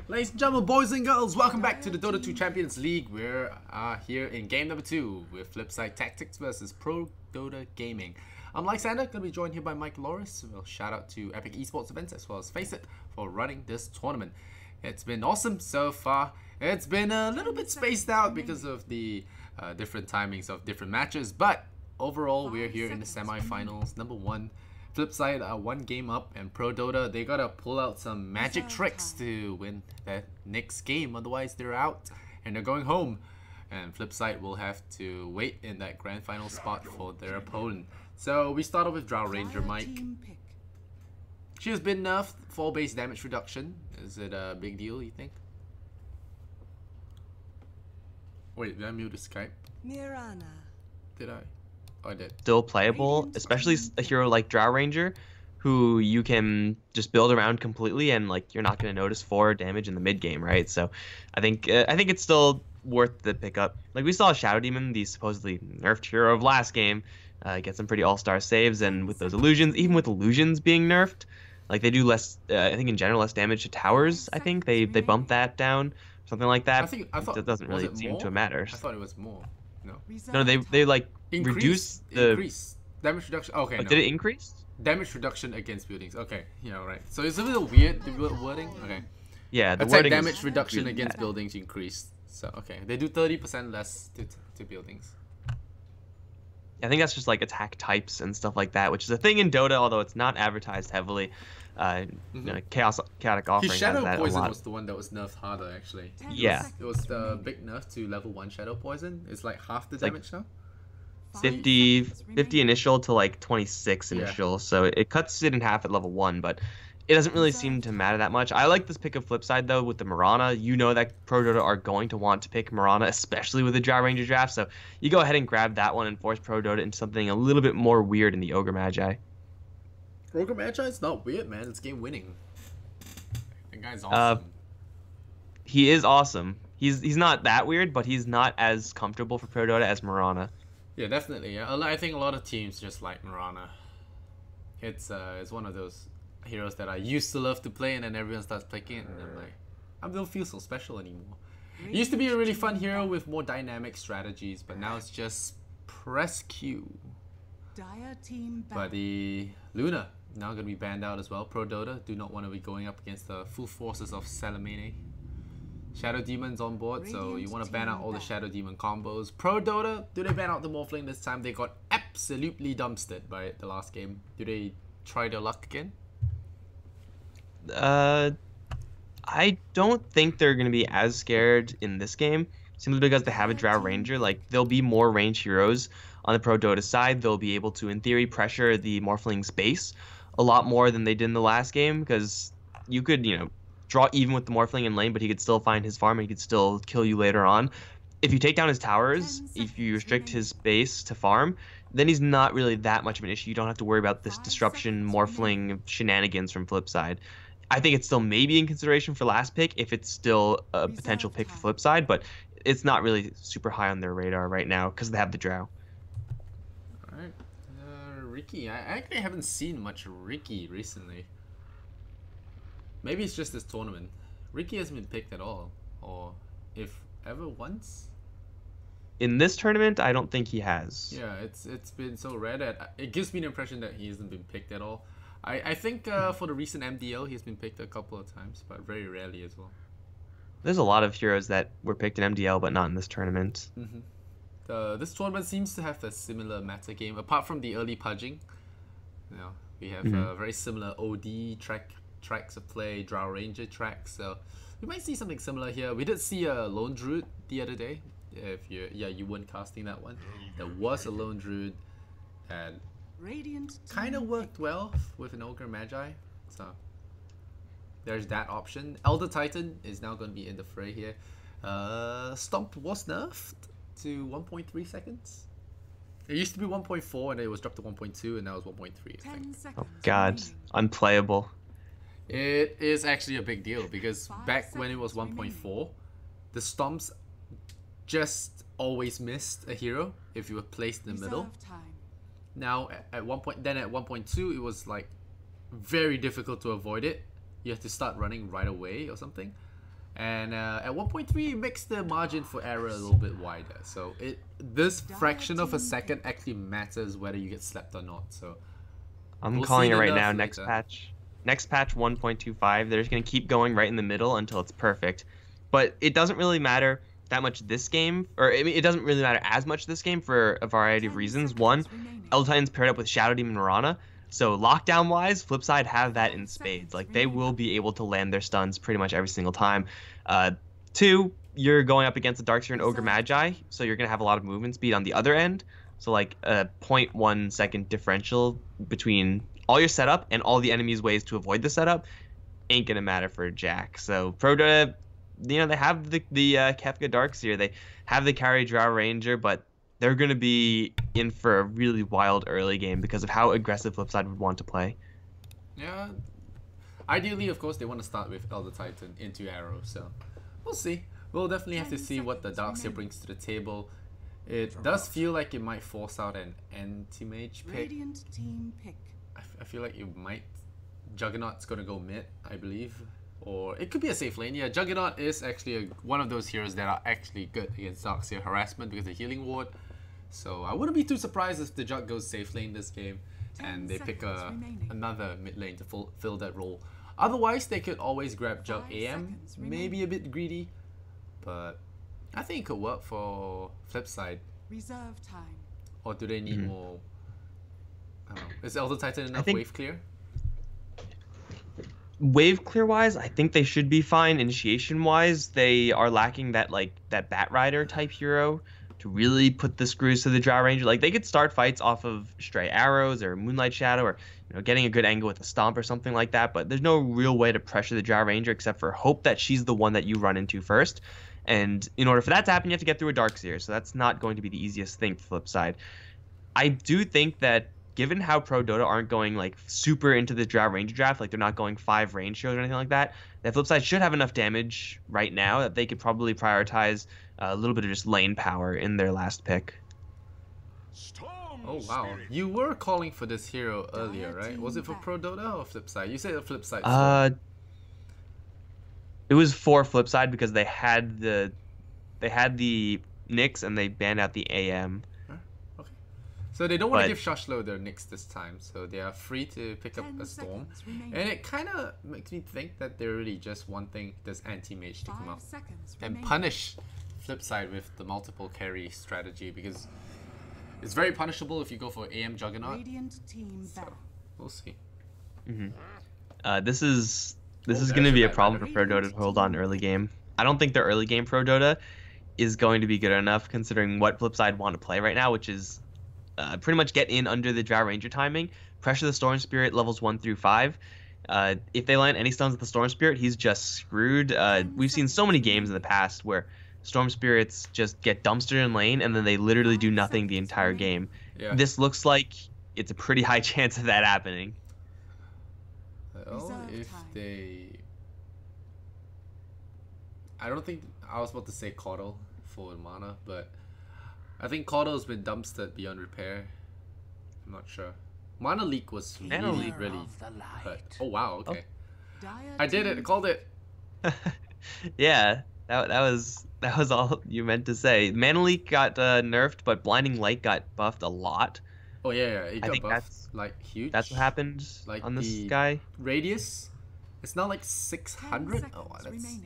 Ladies and gentlemen, boys and girls, welcome back to the Dota 2 Champions League. We're here in game number 2 with Flipsid Tactics versus Prodota Gaming. I'm Lysander, going to be joined here by Mike Loris. Well, shout out to Epic Esports Events as well as Face It for running this tournament. It's been awesome so far. It's been a little bit spaced out because of the different timings of different matches, but overall we're here in the semi-finals. Number 1. Flipside one game up, and Prodota, they gotta pull out some magic tricks to win that next game, otherwise they're out and they're going home, and Flipside will have to wait in that grand final spot for their opponent. So we start off with Drow Ranger Mike. She has been nerfed for base damage reduction. Is it a big deal, you think? Wait, did I mute the Skype? Did I? Oh, I did. Still playable, especially a hero like Drow Ranger, who you can just build around completely, and like you're not going to notice 4 damage in the mid game, right? So, I think it's still worth the pickup. Like we saw Shadow Demon, the supposedly nerfed hero of last game, get some pretty all-star saves, and with those illusions, even with illusions being nerfed, like they do less. I think in general less damage to towers. I think they bump that down, something like that. I thought that doesn't really seem to matter. I thought it was more. No, they like increase damage reduction. Okay, no. No. Did it increase? Damage reduction against buildings. Okay, yeah, right. So it's a little weird, the wording. Okay. Yeah, the attack wording damage reduction against buildings increased. So okay, they do 30% less to buildings. I think that's just like attack types and stuff like that, which is a thing in Dota, although it's not advertised heavily. You know, chaotic offering His Shadow has that Poison a lot. was the one that was nerfed harder, actually. Yeah. It was the big nerf to level 1 Shadow Poison. It's like half the damage now. 50 initial to like 26 initial, so it cuts it in half at level 1, but it doesn't really seem to matter that much. I like this pick of Flipside though with the Mirana. You know that Prodota are going to want to pick Mirana, especially with the Drow Ranger draft, so you go ahead and grab that one and force Prodota into something a little bit more weird in the Ogre Magi. Ogre Magi is not weird, man. It's game winning. That guy's awesome. He is awesome. He's not that weird, but he's not as comfortable for Prodota as Mirana. Yeah, definitely. Yeah, I think a lot of teams just like Mirana. It's one of those heroes that I used to love to play, and then everyone starts picking it, and I'm like, I don't feel so special anymore. It used to be a really fun hero with more dynamic strategies, but now it's just press Q. But the Luna now going to be banned out as well. Prodota do not want to be going up against the full forces of Salamene. Shadow Demon's on board, so you want to ban out all the Shadow Demon combos. Prodota, do they ban out the Morphling this time? They got absolutely dumpstered by it the last game. Do they try their luck again? I don't think they're going to be as scared in this game, simply because they have a Drow Ranger. Like, there'll be more ranged heroes on the Prodota side. They'll be able to, in theory, pressure the Morphling's base a lot more than they did in the last game, because you could, you know, draw even with the Morphling in lane, but he could still find his farm and he could still kill you later on. If you take down his towers, if you restrict his base to farm, then he's not really that much of an issue. You don't have to worry about this disruption Morphling shenanigans from Flipside. I think it's still maybe in consideration for last pick if it's still a potential pick for Flipside, but it's not really super high on their radar right now because they have the Drow. Alright. Riki. I actually haven't seen much Riki recently. Maybe it's just this tournament. Riki hasn't been picked at all, or if ever once. In this tournament, I don't think he has. Yeah, it's been so rare that it gives me the impression that he hasn't been picked at all. I think for the recent MDL, he's been picked a couple of times, but very rarely as well. There's a lot of heroes that were picked in MDL, but not in this tournament. This tournament seems to have a similar meta game, apart from the early pudging. You know, we have very similar OD tracks of play, Drow Ranger tracks, so we might see something similar here. We did see a Lone Druid the other day. If you weren't casting that one, there was a Lone Druid that kind of worked well with an Ogre Magi, so there's that option. Elder Titan is now going to be in the fray here. Stomp was nerfed to 1.3 seconds. It used to be 1.4 and it was dropped to 1.2 and now it's 1.3, I think. Oh god, unplayable. It is actually a big deal because back when it was 1.4, the Stomps just always missed a hero if you were placed in the middle. Now at 1.2 it was like very difficult to avoid it. You have to start running right away or something. And at 1.3, it makes the margin for error a little bit wider. So this fraction of a second actually matters whether you get slept or not. So I'm we'll calling see it the right nerf now. later. Next patch 1.25. They're just gonna keep going right in the middle until it's perfect. But it doesn't really matter that much this game, or I mean, it doesn't really matter as much this game for a variety of reasons. One, Elder Titan's paired up with Shadow Demon Mirana, so lockdown wise, Flipside have that in spades. Like they will be able to land their stuns pretty much every single time. Two, you're going up against a Darkseer and Ogre Magi, so you're gonna have a lot of movement speed on the other end. So like a 0.1 second differential between all your setup and all the enemy's ways to avoid the setup ain't gonna matter for Jack. So Prodota, they have the Kefka Darkseer, they have the carry Drow Ranger, but they're gonna be in for a really wild early game because of how aggressive Flipside would want to play. Yeah. Ideally, of course, they want to start with Elder Titan into Arrow, so we'll see. We'll definitely have to see what the Darkseer brings to the table. It does feel like it might force out an anti-mage pick. I feel like it might. Juggernaut's gonna go mid, I believe. Or it could be a safe lane. Yeah, Juggernaut is actually one of those heroes that are actually good against Darkseer harassment because of healing ward. So I wouldn't be too surprised if the Jug goes safe lane this game and they pick another mid lane to fill that role. Otherwise, they could always grab Jug AM, maybe a bit greedy, but I think it could work for Flipside. Reserve time. Or do they need more? I don't know. Is Elder Titan enough wave clear? Wave clear wise, I think they should be fine. Initiation wise, they are lacking that Bat Rider type hero to really put the screws to the Drow Ranger. Like they could start fights off of stray arrows or Moonlight Shadow or getting a good angle with a stomp or something like that, but there's no real way to pressure the Drow Ranger except for hope that she's the one that you run into first. And in order for that to happen, you have to get through a Darkseer, so that's not going to be the easiest thing for Flipside. I do think that given how Prodota aren't going like super into the Drow Ranger draft, like they're not going 5 range heroes or anything like that, that Flipside should have enough damage right now that they could probably prioritize a little bit of just lane power in their last pick. Oh wow, you were calling for this hero earlier, right? Was it for Prodota or Flipside? You said Flipside. It was for Flipside because they had the Nyx and they banned out the AM. Okay. So they don't want to give Shashlo their Nyx this time, so they are free to pick up a Storm. And it kind of makes me think that they're really just wanting this anti-mage to come up and punish Flipside with the multiple carry strategy, because it's very punishable if you go for AM Juggernaut. So we'll see. This is going to be a problem for Prodota to hold on early game. I don't think the early game Prodota is going to be good enough considering what Flipside want to play right now, which is pretty much get in under the Drow Ranger timing, pressure the Storm Spirit levels 1 through 5. If they land any stuns with the Storm Spirit, he's just screwed. We've seen so many games in the past where Storm Spirits just get dumpstered in lane and then they literally do nothing the entire game. Yeah. This looks like it's a pretty high chance of that happening. Well, if they... I don't think... I was about to say Coddle for mana, but I think Coddle's been dumpstered beyond repair. I'm not sure. Mana Leak was really hurt. Oh wow, okay. I did it, I called it! Yeah, that was all you meant to say. Mana Leak got nerfed, but Blinding Light got buffed a lot. Oh yeah, it got buffed like huge. That's what happened like on this guy. Radius, it's not like 600. Oh, that's...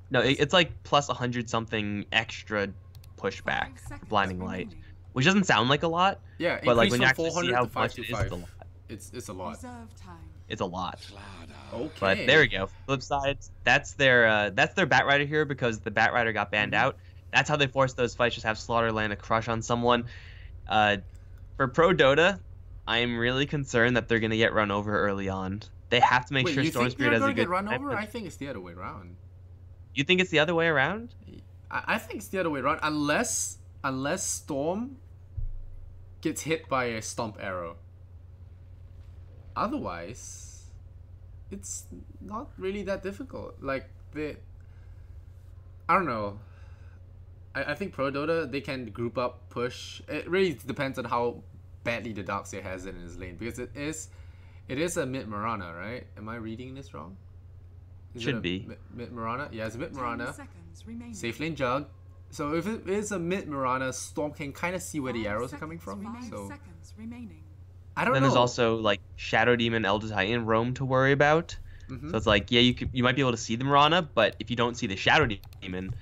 No, it's like plus 100 something extra pushback for Blinding Light, which doesn't sound like a lot. Yeah, but like when you actually see how much it is, it's a lot. It's a lot. Okay. But there we go. Flipside, that's their Bat Rider here because the Bat Rider got banned out. That's how they force those fights. Just have Slaughter land a crush on someone. For Prodota, I'm really concerned that they're gonna get run over early on. They have to make sure Storm Spirit has a good. Get run over? I think it's the other way around. You think it's the other way around? I think it's the other way around, unless Storm gets hit by a Stomp Arrow. Otherwise, it's not really that difficult. Like I don't know. I think Prodota, they can group up, push. It really depends on how badly the Darkseer has it in his lane, because it is a mid Mirana, right? Am I reading this wrong? Should be. Mid Mirana? Yeah, it's a mid Mirana. 10 seconds remaining. Safe lane Jug. So if it is a mid Mirana, Storm can kind of see where the arrows are coming from. 5 So seconds remaining. I don't Then know. there's also like Shadow Demon, Elder Titan, Roam to worry about. Mhm. So it's like, yeah, you might be able to see the Mirana, but if you don't see the Shadow Demon,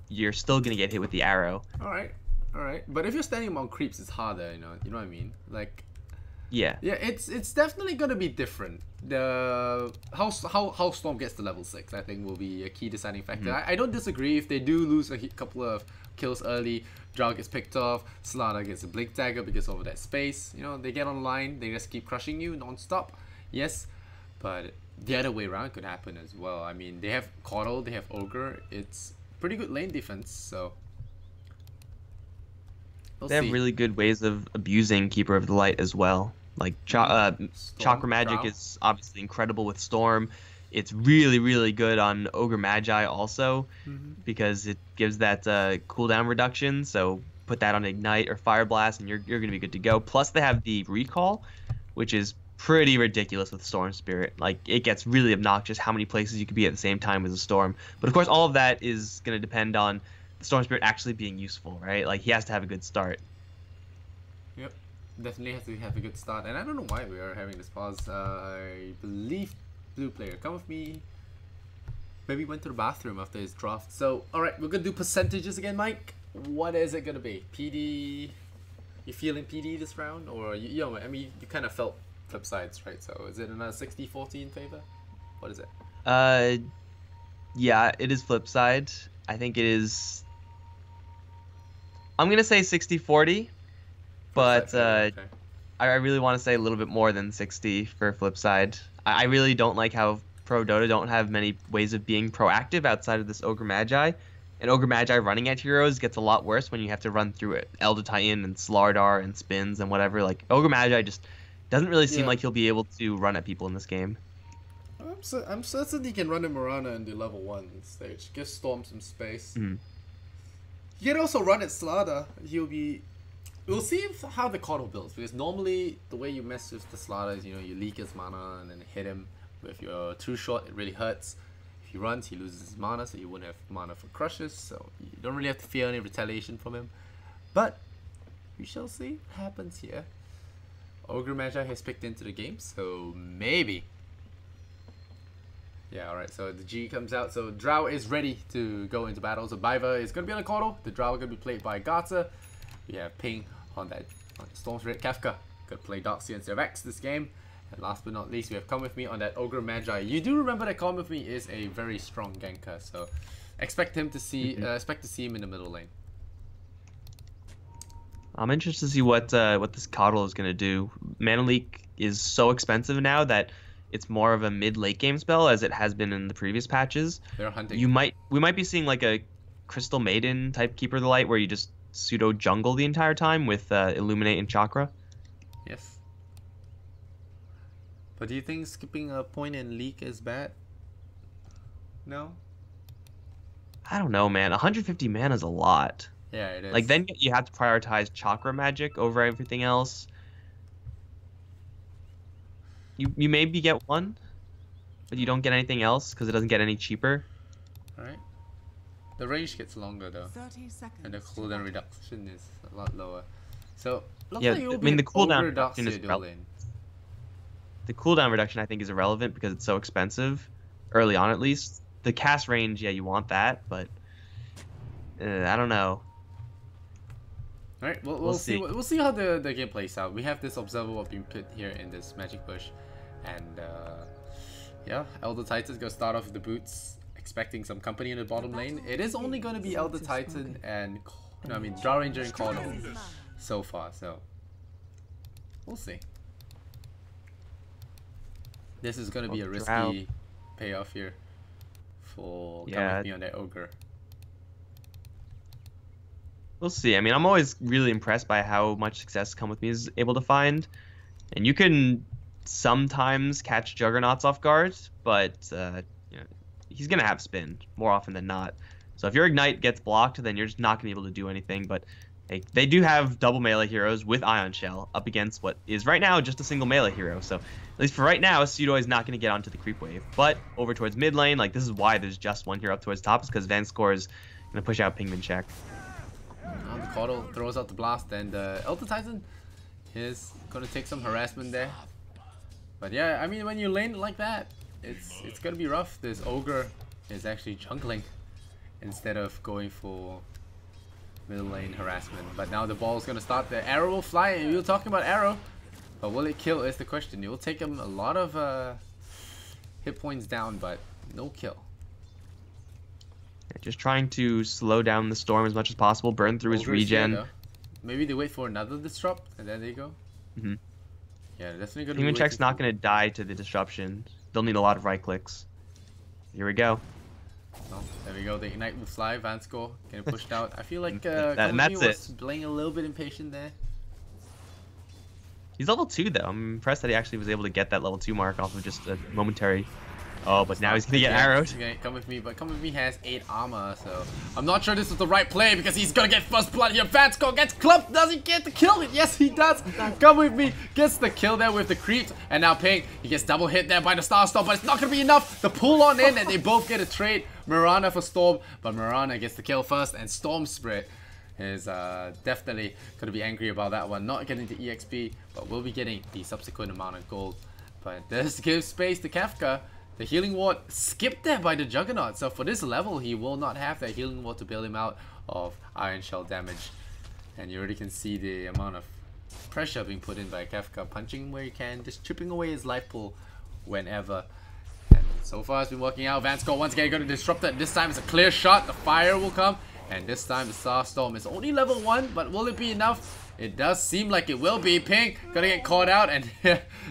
you're still gonna get hit with the arrow. All right. But if you're standing among creeps, it's harder. You know what I mean? Like, Yeah. yeah, it's definitely gonna be different. The how Storm gets to level 6, I think, will be a key deciding factor. I don't disagree if they do lose a couple of kills early. Jug gets picked off, Slaughter gets a blink dagger because of that space. You know, they get online, they just keep crushing you non-stop. Yes, but the other way around could happen as well. I mean, they have Coddle, they have Ogre. It's pretty good lane defense, so we'll They have see. really good ways of abusing Keeper of the Light as well. Like Chakra Magic Drow. is obviously incredible with Storm. It's really, really good on Ogre Magi also because it gives that cooldown reduction. So put that on Ignite or Fire Blast and you're going to be good to go. Plus they have the Recall, which is pretty ridiculous with Storm Spirit. Like, it gets really obnoxious how many places you could be at the same time with a Storm. But of course, all of that is going to depend on the Storm Spirit actually being useful, right? Like, he has to have a good start. Yep, definitely has to have a good start. And I don't know why we are having this pause. I believe blue player, come with me. Maybe went to the bathroom after his draft. So, alright, we're going to do percentages again, Mike. What is it going to be? PD? You feeling PD this round? Or, you know, I mean, you kind of felt flip sides, right? So, is it in a 60-40 in favor? What is it? Yeah, it is flip side. I think it is... I'm going to say 60-40. But Okay. I really want to say a little bit more than 60 for flip side. I really don't like how Pro Dota don't have many ways of being proactive outside of this Ogre Magi. And Ogre Magi running at heroes gets a lot worse when you have to run through it. Elder Titan and Slardar and Spins and whatever. Like, Ogre Magi just doesn't really seem like he'll be able to run at people in this game. I'm certain he can run a Mirana in the level 1 stage. Give Storm some space. He can also run at Slaughter. We'll see how the Coddle builds, because normally the way you mess with the Slaughter is, you know, you leak his mana and then hit him. But if you're too short, it really hurts. If he runs, he loses his mana, so you wouldn't have mana for crushes, so you don't really have to fear any retaliation from him. But we shall see what happens here. Ogre Magi has picked into the game, so maybe. Yeah, alright, so the G comes out, so Drow is ready to go into battle. So Biva is going to be on the Coddle, the Drow are going to be played by Gata. We have Ping on Storm Spirit. Kefka could play Darkseer instead of X this game. And last but not least, we have Come With Me on that Ogre Magi. You do remember that Come With Me is a very strong ganker, so expect him to see expect to see him in the middle lane. I'm interested to see what this Coddle is going to do. Mana Leak is so expensive now that it's more of a mid-late game spell as it has been in the previous patches. They're hunting. We might be seeing like a Crystal Maiden type Keeper of the Light where you just pseudo jungle the entire time with Illuminate and Chakra. Yes. But do you think skipping a point and leak is bad? No? I don't know, man. 150 mana is a lot. Yeah, it is. Like, then you have to prioritize Chakra Magic over everything else. You maybe get one, but you don't get anything else because it doesn't get any cheaper. Alright. The range gets longer though. 30 seconds. And the cooldown reduction is a lot lower. So, looks Yeah, like it will I be mean, an the cooldown Ogre reduction Darkseer is dual relevant. lane. The cooldown reduction, I think, is irrelevant because it's so expensive, early on at least. The cast range, yeah, you want that, but I don't know. Alright, we'll see. We'll see how the game plays out. We have this observable being put here in this magic bush, and yeah, Elder Titan's gonna start off with the boots, expecting some company in the bottom lane. It is only gonna be Elder Titan and Drow Ranger and Coddle so far, so we'll see. This is gonna be a risky payoff here for coming with me on that Ogre. We'll see. I mean, I'm always really impressed by how much success Come With Me is able to find. And you can sometimes catch Juggernauts off guard, but you know, he's going to have spin more often than not. So if your Ignite gets blocked, then you're just not going to be able to do anything. But they do have double melee heroes with Ion Shell up against what is right now just a single melee hero. So At least for right now, Pseudo is not going to get onto the creep wave. But over towards mid lane, like this is why there's just one hero up towards top, is because Vanscore is going to push out Pingman check. The Caudle throws out the blast, and Elder Titan is going to take some harassment there. But yeah, I mean, when you lane like that, it's going to be rough. This Ogre is actually jungling instead of going for middle lane harassment. But now the ball is going to start. The arrow will fly, and we were talking about arrow. But will it kill is the question. It will take him a lot of hit points down, but no kill. Just trying to slow down the storm as much as possible, burn through his regen. Maybe they wait for another disrupt, and then they go. Mm-hmm. Yeah, definitely gonna. Pingman check's not gonna die to the disruption. They'll need a lot of right clicks. Here we go. Oh, there we go. The ignite will fly. Vanscore getting pushed out. I feel like and that's was playing a little bit impatient there. He's level 2 though. I'm impressed that he actually was able to get that level 2 mark off of just a momentary. Oh, but now he's gonna get arrowed. Come with me, but Come With Me has 8 armor, so I'm not sure this is the right play because he's gonna get first blood here. Vanscore gets clubbed. Does he get the kill? Yes, he does. Come With Me gets the kill there with the creeps, and now Ping, he gets double hit there by the Starstorm, but it's not gonna be enough. The pull on in, and they both get a trade. Mirana for Storm, but Mirana gets the kill first, and Storm Spirit is definitely going to be angry about that one. Not getting the EXP, but will be getting the subsequent amount of gold. But this gives space to Kefka. The healing ward skipped there by the Juggernaut. So for this level, he will not have that healing ward to bail him out of Iron Shell damage. And you already can see the amount of pressure being put in by Kefka. Punching where he can, just chipping away his life pool whenever. And so far it's been working out. Vanscore once again going to disrupt it. This time it's a clear shot. The fire will come. And this time the Starstorm is only level 1, but will it be enough? It does seem like it will be. Ping gonna get caught out, and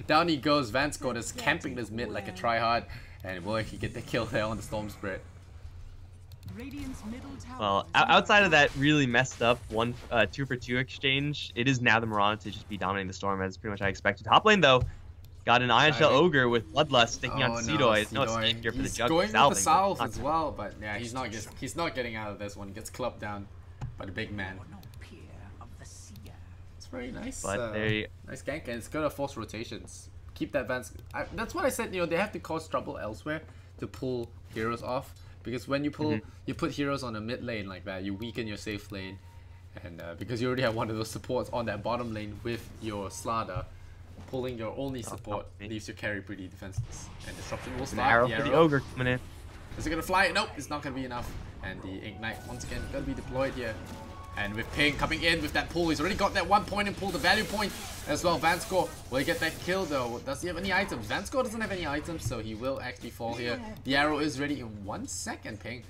down he goes. Vanscore is camping this mid like a tryhard, and will he get the kill there on the Storm Spirit? Well, outside of that really messed up 2-for-2 exchange, it is now the Mirana to just be dominating the Storm, as pretty much I expected. Top lane though, got an Iron Shell Ogre with Bloodlust sticking on Seedoy. No escape here for the Jug. He's going with the Salve as well, but yeah, he's not getting out of this one. Gets clubbed down by the big man. It's very nice. But nice gank, and it's gonna force rotations. Keep that Vance. That's what I said. You know, they have to cause trouble elsewhere to pull heroes off, because when you pull, you put heroes on a mid lane like that, you weaken your safe lane, and because you already have one of those supports on that bottom lane with your Slada. Pulling your only support leaves your carry pretty defenseless. And disruption will start. Arrow for the Ogre coming in. Is it gonna fly? Nope, it's not gonna be enough. And the ignite once again gonna be deployed here. And with Ping coming in with that pull, he's already got that 1 point and pull the value point as well. Vanscore will he get that kill though? Does he have any items? Vanscore doesn't have any items, so he will actually fall here. The arrow is ready in 1 second. Ping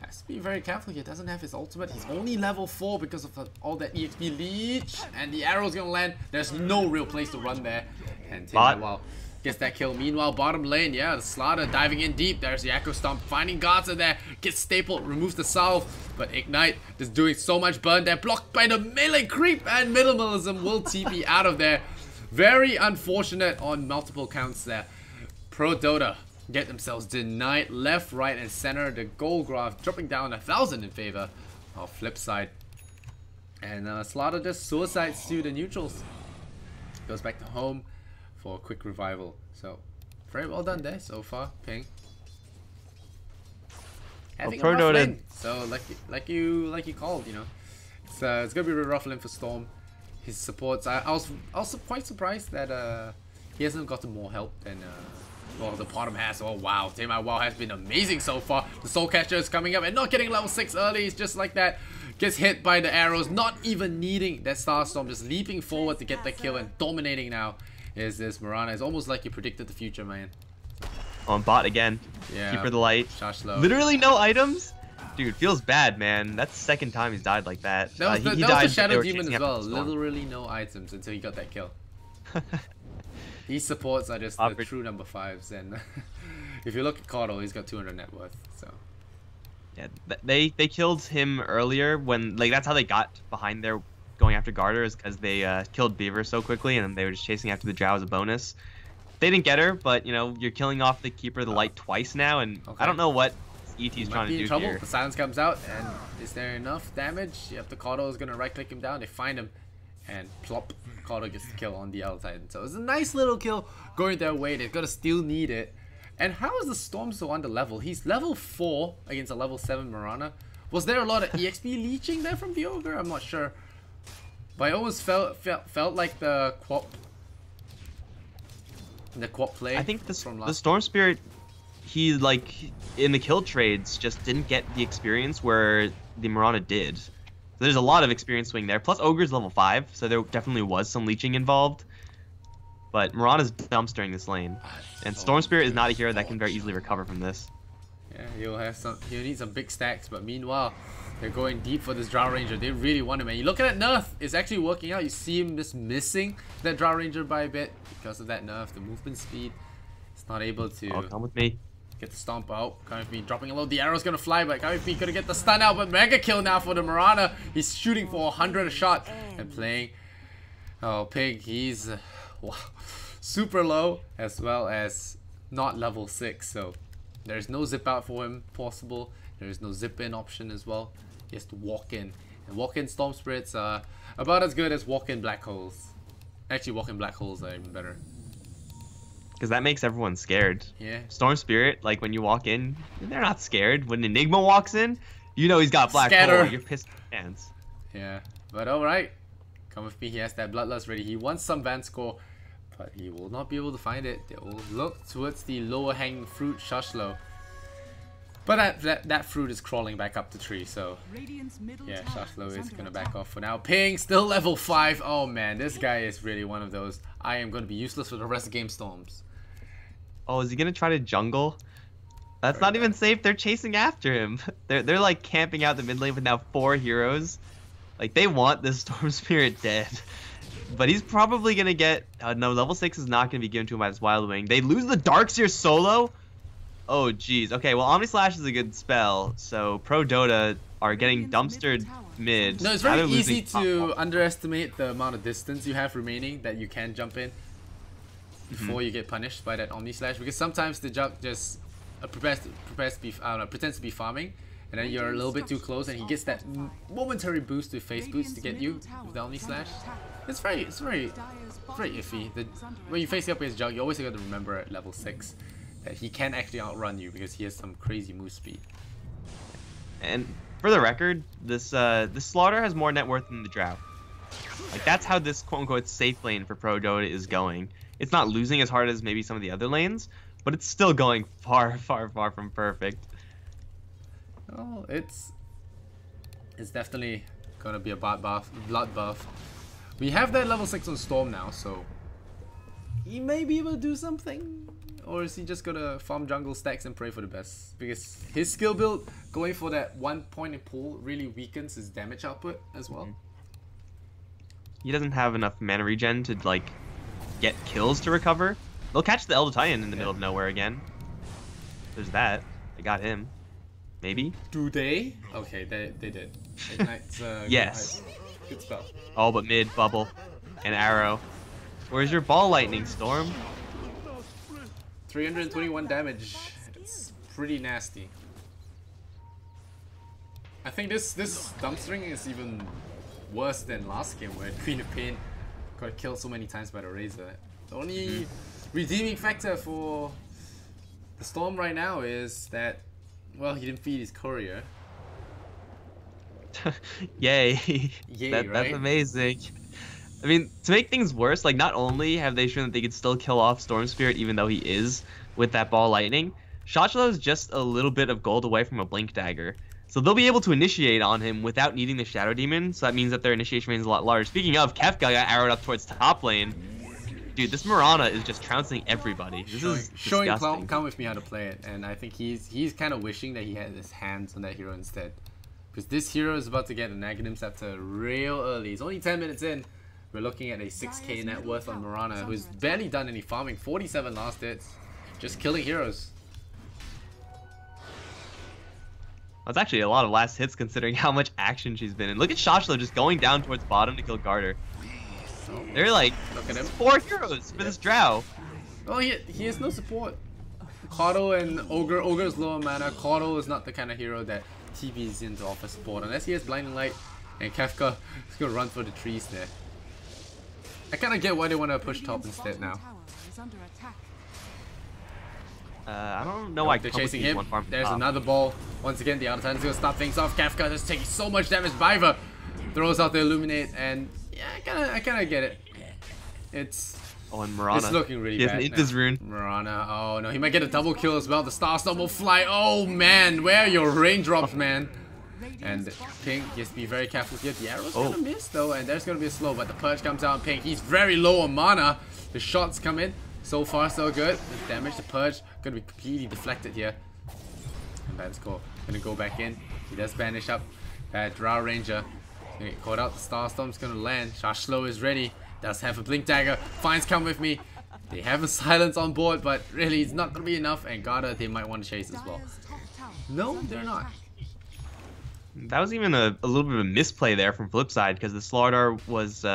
has to be very careful here. Doesn't have his ultimate. He's only level 4 because of all that EXP leech. And the arrow's gonna land. There's no real place to run there. And Tim gets that kill. Meanwhile, bottom lane, yeah, the Slaughter diving in deep. There's the Echo Stomp. Finding guards in there. Gets stapled. Removes the salve. But Ignite is doing so much burn there. Blocked by the melee creep. And Minimalism will TP out of there. Very unfortunate on multiple counts there. Prodota get themselves denied left, right, and center. The gold graph dropping down 1,000 in favor of Flipside. And Slaughter just suicides to the neutrals. Goes back to home for a quick revival. So very well done there so far, Ping. Having a rough lane. So like you called, you know, it's gonna be a rough lane for Storm. His supports. I was quite surprised that he hasn't gotten more help than well, the bottom has. Oh wow, Taemai Wow has been amazing so far. The Soul Catcher is coming up and not getting level 6 early. It's just like that. Gets hit by the arrows, not even needing that Starstorm, just leaping forward to get that kill and dominating now is this Mirana. It's almost like you predicted the future, man. On bot again. Yeah. Keeper the light. Literally no items? Dude, feels bad, man. That's the second time he's died like that. That was the Shadow Demon as well. Literally no items until he got that kill. These supports are just the true number 5s, and if you look at Caudle, he's got 200 net worth. So yeah, they killed him earlier when that's how they got behind there going after Garter, is because they killed Beaver so quickly, and they were just chasing after the Drow as a bonus. They didn't get her, but you know, you're killing off the Keeper of the Light twice now, and I don't know what ET's trying to do here. The silence comes out, and is there enough damage? Yep, the Caudle is gonna right click him down. They find him, and plop, Carter gets the kill on the L Titan. So it's a nice little kill going their way. They're gonna still need it. And how is the Storm so under level? He's level 4 against a level 7 Mirana. Was there a lot of EXP leeching there from the Ogre? I'm not sure. But I almost felt like the Quap play. I think the Storm Spirit, he like in the kill trades just didn't get the experience where the Mirana did. So there's a lot of experience swing there. Plus Ogre's level 5, so there definitely was some leeching involved. But Mirana's dumpstering this lane, and Storm Spirit is not a hero that can very easily recover from this. Yeah, he'll need some big stacks, but meanwhile, they're going deep for this Drow Ranger. They really want him, and you look at that nerf, it's actually working out. You see him just missing that Drow Ranger by a bit because of that nerf, the movement speed. It's not able to come with me. Get the stomp out. Come with me, dropping a low. The arrow's gonna fly, but come with me, gonna get the stun out, but mega kill now for the Mirana. He's shooting for 100 a shot and playing. Oh, Pig, he's wow, super low as well as not level 6, so there's no zip out for him possible. There's no zip in option as well. He has to walk in, and walk in Storm Spirits are about as good as walk in Black Holes. Actually, walk in Black Holes are even better. Because that makes everyone scared. Yeah. Storm Spirit, like when you walk in, they're not scared. When Enigma walks in, you know he's got Black Hole. You're pissed hands. Yeah, but alright. Come with me, he has that Bloodlust ready. He wants some Van score, but he will not be able to find it. They will look towards the lower hanging fruit, Shashlo. But that fruit is crawling back up the tree, so yeah, Shashlo is gonna back off for now. Ping, still level 5. Oh man, this guy is really one of those. I am gonna be useless for the rest of Game Storms. Oh, is he gonna try to jungle? That's not even safe. They're chasing after him. They're like camping out the mid lane with now 4 heroes. Like they want this Storm Spirit dead. But he's probably gonna get no, level 6 is not gonna be given to him by this Wild Wing. They lose the Darkseer solo? Oh geez. Okay, well Omni Slash is a good spell, so Pro Dota are getting dumpstered mid. No, it's very easy to underestimate the amount of distance you have remaining that you can jump in before you get punished by that Omni Slash, because sometimes the junk just pretends to be farming, and then you're a little bit too close, and he gets that momentary boost with face boost to get you with the Omni Slash. It's very iffy. When you face up against Jug, you always got to remember at level 6 that he can actually outrun you because he has some crazy move speed. And for the record, this Slaughter has more net worth than the Drow. Like that's how this quote-unquote safe lane for Pro Dota is going. It's not losing as hard as maybe some of the other lanes, but it's still going far, far, far from perfect. Oh, it's definitely gonna be a blood buff. We have that level 6 on Storm now, so he may be able to do something. Or is he just gonna farm jungle stacks and pray for the best? Because his skill build, going for that 1 point and pull, really weakens his damage output as well. He doesn't have enough mana regen to like get kills to recover. They'll catch the Elder Titan in the middle of nowhere again. There's that. They got him. Maybe? Do they? Okay, they did. Ignite's, yes. Good spell. Oh, but mid, bubble, and arrow. Where's your ball lightning, Storm? 321 damage. It's pretty nasty. I think this dumpstering is even worse than last game where Queen of Pain got killed so many times by the Razor. The only redeeming factor for the Storm right now is that, well, he didn't feed his courier. Yay. Yay, That's right? amazing. I mean, to make things worse, like not only have they shown that they could still kill off Storm Spirit even though he is with that ball lightning, Shotshlo is just a little bit of gold away from a Blink Dagger. So they'll be able to initiate on him without needing the Shadow Demon, so that means that their initiation range is a lot larger. Speaking of, Kefka got arrowed up towards top lane. Dude, this Mirana is just trouncing everybody. This is showing disgusting. Come with me how to play it, and I think he's kind of wishing that he had his hands on that hero instead. Because this hero is about to get an Aghanim Scepter real early. He's only 10 minutes in. We're looking at a 6k net worth on Mirana, who's barely done any farming. 47 last hits. Just killing heroes. That's actually a lot of last hits considering how much action she's been in. Look at Shashlo just going down towards bottom to kill Garter. They're like, look at him. 4 heroes for this Drow. Oh, he has no support. Caudle and Ogre. Ogre is lower mana. Caudle is not the kind of hero that TV's in to offer support unless he has Blinding Light, and Kefka is gonna run for the trees there. I kind of get why they want to push top instead now. I don't know why They're chasing him. One farm There's top. another ball. Once again, the other Titan's gonna stop things off. Kafka just taking so much damage. Biver throws out the Illuminate, and yeah, I kind of get it. It's and Mirana. It's looking really he bad. He this rune. Mirana, oh no, he might get a double kill as well. The Starstorm will fly. Oh man, where are your raindrops, man? And Ping, just be very careful here. The arrow's gonna miss though, and there's gonna be a slow, but the purge comes out. Ping, he's very low on mana. The shots come in. So far, so good. The damage, the purge, gonna be completely deflected here. And that's cool. Gonna go back in. He does banish up. Drow Ranger. Gonna get caught out. The Starstorm's gonna land. Shashlo is ready. Does have a Blink Dagger. Finds come with me. They have a silence on board, but really it's not gonna be enough. And Garda, they might want to chase as well. No, they're not. That was even a little bit of a misplay there from Flipside, because the Slardar was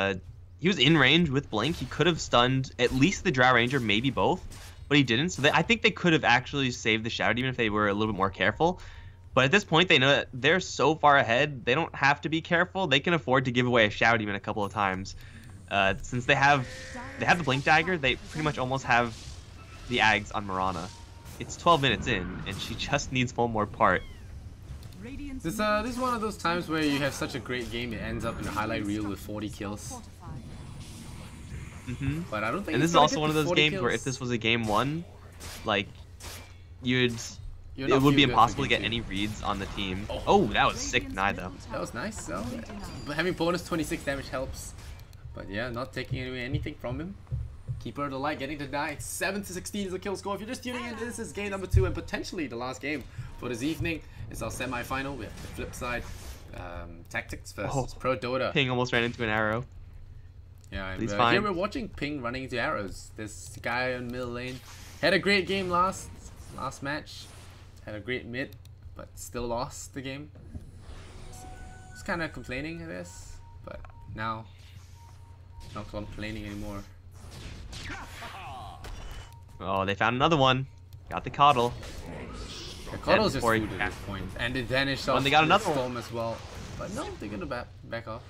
he was in range with Blink. He could have stunned at least the Drow Ranger, maybe both, but he didn't. So I think they could have actually saved the Shout even if they were a little bit more careful. But at this point, they know that they're so far ahead, they don't have to be careful. They can afford to give away a Shout even a couple of times. Since they have the Blink Dagger, they pretty much almost have the Ags on Mirana. It's 12 minutes in, and she just needs one more part. This is one of those times where you have such a great game, it ends up in a highlight reel with 40 kills. But I don't think. And this is also one of those games where if this was a game 1, like it would be impossible to get any reads on the team. Oh, that was sick deny though. That was nice. So, but having bonus 26 damage helps. But yeah, not taking away anything from him. Keeper of the Light getting to die. 7-16 is the kill score. If you're just tuning in, this is game number 2 and potentially the last game for this evening. It's our semi-final with the Flipside Tactics versus Prodota. Ping almost ran into an arrow. Yeah, and here we're watching Ping running into arrows. This guy on middle lane had a great game last match. Had a great mid, but still lost the game. It's kind of complaining, I guess, but now not complaining anymore. Oh, they found another one. Got the Coddle. The Coddle's just food at this point, and they vanished off. They got another Storm as well, but no, they're gonna back off.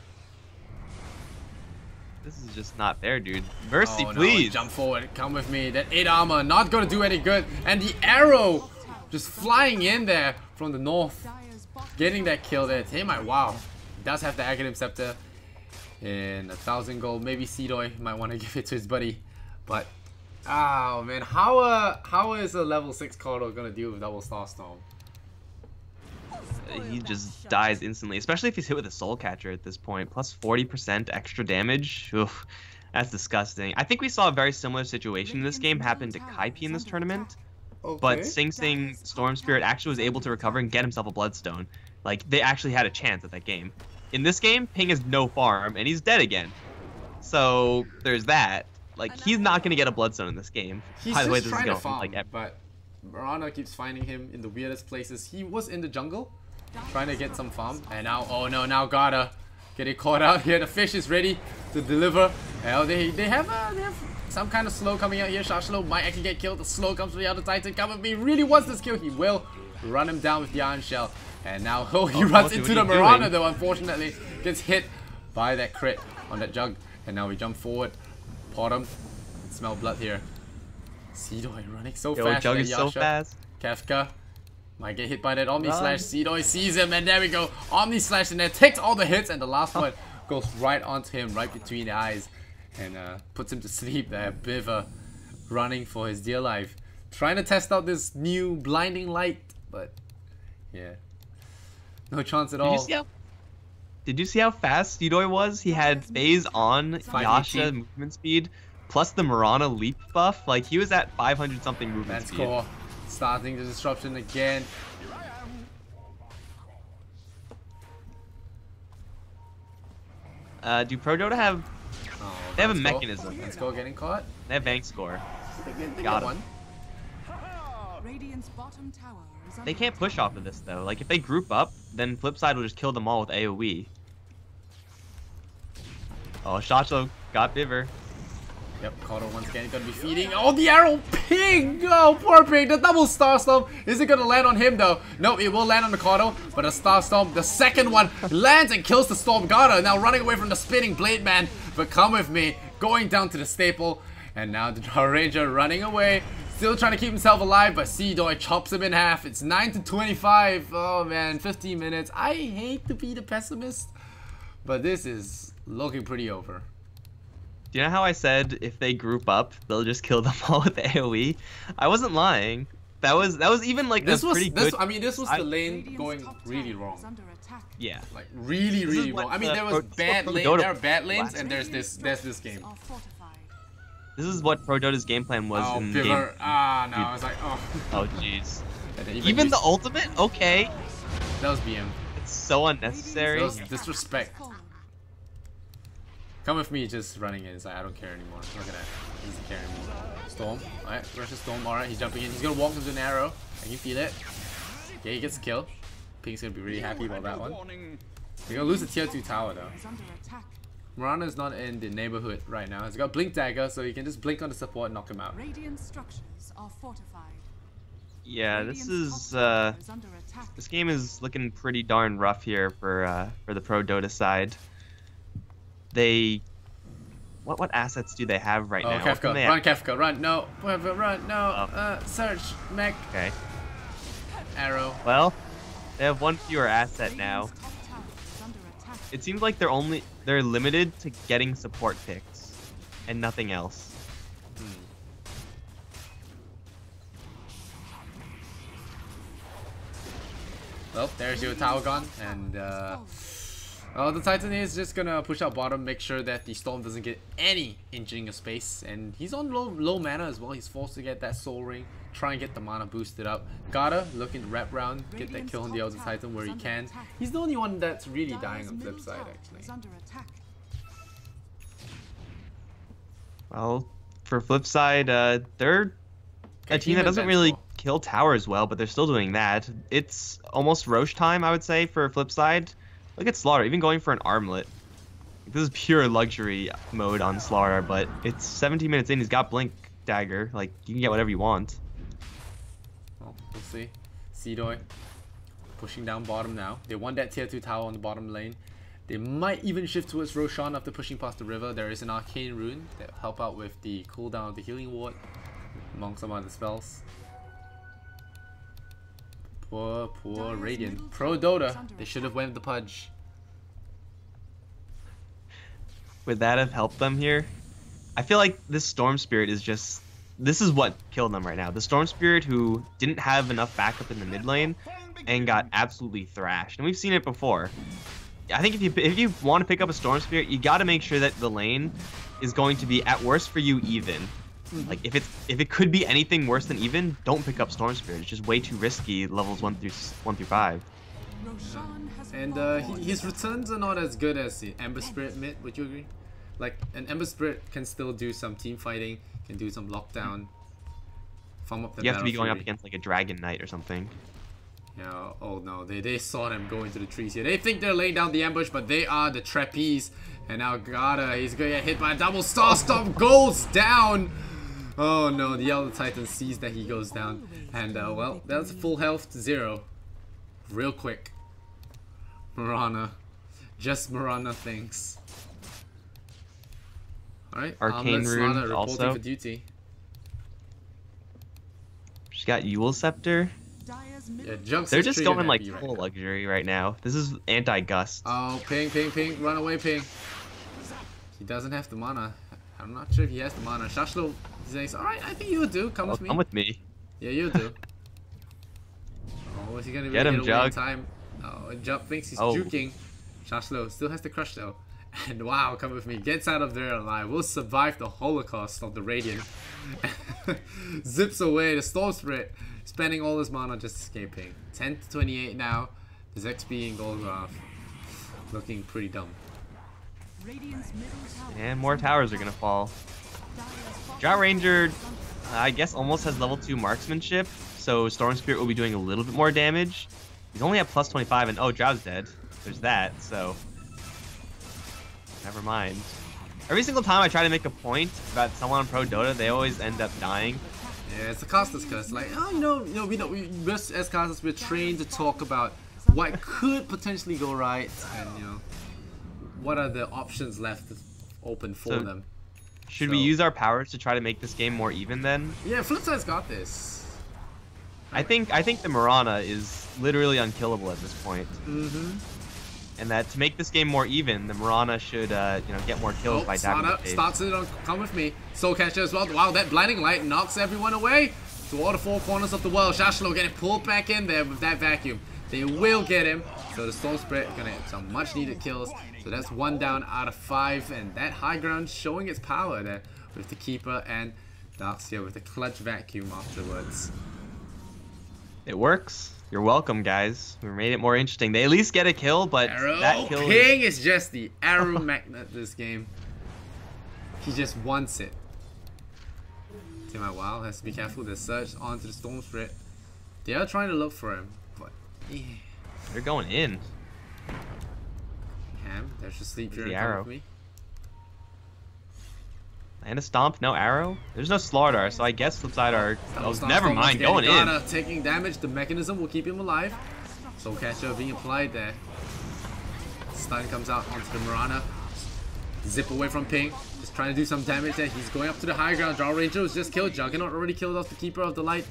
This is just not fair, dude. Mercy, no, please. Jump forward. Come with me. That 8 armor not gonna do any good. And the arrow just flying in there from the north. Getting that kill there. Taemai, wow. He does have the Aghanim Scepter. In 1,000 gold. Maybe Seedoy might want to give it to his buddy. But, oh man. How is a level 6 Coddle gonna deal with double Starstorm? He just dies instantly, especially if he's hit with a Soul Catcher at this point. Plus 40% extra damage. Oof, that's disgusting. I think we saw a very similar situation in this game happen to Kaipi in this tournament. Okay. But Sing Sing Storm Spirit actually was able to recover and get himself a Bloodstone. Like, they actually had a chance at that game. In this game, Ping has no farm, and he's dead again. So, there's that. Like, he's not going to get a Bloodstone in this game. He's By the way, just this trying is to farm, like, but Mirana keeps finding him in the weirdest places. He was in the jungle, trying to get some farm, and now, oh no, now Garda getting caught out here. The fish is ready to deliver. Hell, they have some kind of slow coming out here. Shashlo might actually get killed. The slow comes from the other Titan. Come with me. Really wants this kill. He will run him down with the Iron Shell. And now, he runs into the Mirana though, unfortunately. Gets hit by that crit on that jug. And now we jump forward. Pot him. Smell blood here. Seedoy running so fast. Jug is so fast. Kafka might get hit by that Omni Slash. Seedoy sees him, and there we go. Omni Slash in there, takes all the hits, and the last one goes right onto him, right between the eyes, and puts him to sleep there. Biver running for his dear life, trying to test out this new blinding light, but yeah, no chance at all. Did you see how fast Seedoy was? He had phase on, Yasha movement speed, plus the Mirana leap buff. Like, he was at 500 something movement speed. That's cool. Starting the disruption again. Do Prodota have... they have a mechanism. Let's go, getting caught. They have Vank Score. They got one. They can't push off of this, though. Like, if they group up, then Flipside will just kill them all with AoE. Oh, Shachlo got Biver. Yep, Coddle once again gonna be feeding. Oh, the arrow! Ping! Oh, poor Ping! The double Starstorm! Is it gonna land on him though? No, it will land on the Coddle, but the Starstorm, the second one, lands and kills the Storm Garter. Now running away from the spinning Blade Man. But come with me. going down to the staple. And now the Draw Ranger running away. Still trying to keep himself alive, but C-Doi chops him in half. It's 9-25. Oh man, 15 minutes. I hate to be the pessimist, but this is looking pretty over. Do you know how I said if they group up, they'll just kill them all with AoE? I wasn't lying. That was even like this a was pretty good. I mean, this was the lane going really wrong. Yeah, like really wrong. I mean, there was bad lane, there are bad lanes, and there's this game. This is what Prodota's game plan was in Pivot. game. Ah, no, I was like, oh. Oh, jeez. Even the ultimate? Okay. That was BM. It's so unnecessary. That was disrespect. Come with me, just running inside. I don't care anymore. Look at that. He doesn't care anymore. Storm. Alright, rushes Storm. Alright, he's jumping in. He's gonna walk into an arrow. Can you feel it? Okay, he gets the kill. Pink's gonna be really happy about that one. We're gonna lose the tier 2 tower though. Mirana is not in the neighborhood right now. He's got Blink Dagger, so you can just blink on the support and knock him out. Radiant structures are fortified. Yeah, this game is looking pretty darn rough here for the Prodota side. What assets do they have right now? Kefka. Run, Kefka. Run. No. Run. No. Oh. Search. Mech. Okay. Arrow. Well, they have one fewer asset now. It seems like they're limited to getting support picks and nothing else. Well, there's your tower gone, and the Titan is just gonna push out bottom, make sure that the Storm doesn't get any inching of space, and he's on low mana as well. He's forced to get that Soul Ring, try and get the mana boosted up. Gotta looking to wrap round, get that kill on the other Titan where he can. He's the only one that's really dying on Flipside actually. Well, for Flipside, they're a team that doesn't really kill towers well, but they're still doing that. It's almost Roche time, I would say, for Flipside. Look at Slaughter, even going for an armlet. This is pure luxury mode on Slaughter, but it's 17 minutes in. He's got Blink Dagger. Like, you can get whatever you want. Well, we'll see. C-Doi pushing down bottom now. They want that tier 2 tower on the bottom lane. They might even shift towards Roshan after pushing past the river. There is an Arcane Rune that will help out with the cooldown of the Healing Ward, among some other spells. Poor Radiant. Prodota. They should have went with the Pudge. Would that have helped them here? I feel like this Storm Spirit is just... This is what killed them right now. The Storm Spirit who didn't have enough backup in the mid lane and got absolutely thrashed. And we've seen it before. I think if you want to pick up a Storm Spirit, you got to make sure that the lane is going to be at worst for you even. Like if it could be anything worse than even, don't pick up Storm Spirit. It's just way too risky levels 1 through 5. And his returns are not as good as the Ember Spirit mid. Would you agree? Like an Ember Spirit can still do some team fighting, can do some lockdown, farm up the. You have to be going up against like a Dragon Knight or something. Yeah. Oh no, they saw them go into the trees here. They think they're laying down the ambush, but they are the trapeze. And now Gata, he's gonna get hit by a double Star Stomp, goes down. Oh no, the Elder Titan sees that he goes down. And well, that's full health to 0. Real quick. Mirana. Just Mirana thinks. Alright, Arcane Rune also. For duty. She's got Yule Scepter. Yeah, they're just going like full luxury right now. This is anti-gust. Oh, ping, run away, ping. He doesn't have the mana. I'm not sure if he has the mana. Shashlo says, alright, I think you do. Come with me. Come with me. Yeah, you do. Oh, is he gonna get him, Jug? Time? Oh, Jug thinks he's juking. Shashlo still has the crush though. And wow, come with me. Gets out of there alive. Will survive the Holocaust of the Radiant. Zips away the Storm Spirit, spending all his mana just escaping. 10-28 now. His XP in Goldgraph looking pretty dumb. And more towers are gonna fall. Drow Ranger, I guess, almost has level 2 marksmanship, so Storm Spirit will be doing a little bit more damage. He's only at plus 25, and oh, Drow's dead. There's that, so never mind. Every single time I try to make a point about someone on Prodota, they always end up dying. Yeah, it's a casters curse. Like, oh, we as casters, we're trained to talk about what could potentially go right, and what are the options left open for them. Should we use our powers to try to make this game more even then? Yeah, Flipside's got this. I think the Mirana is literally unkillable at this point. And that to make this game more even, the Mirana should get more kills by dabbing the face. Starts it on Come With Me. Soul Catcher as well. Wow, that blinding light knocks everyone away to all the four corners of the world. Shashlo getting pulled back in there with that vacuum. They will get him. So the Storm Spirit gonna get some much needed kills. So that's 1 down out of 5, and that high ground showing its power there with the Keeper and D2CL with the clutch vacuum afterwards. It works. You're welcome, guys. We made it more interesting. They at least get a kill, but that kill Ping is just the arrow magnet this game. He just wants it. Team out Wow has to be careful. They surge onto the Storm Spirit. They are trying to look for him, but they're going in. Ham, there's just sleep here. The arrow. And a stomp, no arrow. There's no Slardar, so I guess Flipside are. Oh, never mind, going in. Taking damage. The mechanism will keep him alive. Soul Catcher being applied there. Stun comes out onto the Mirana. Zip away from Ping. Just trying to do some damage there. He's going up to the high ground. Draw Ranger was just killed. Juggernaut already killed off the Keeper of the Light.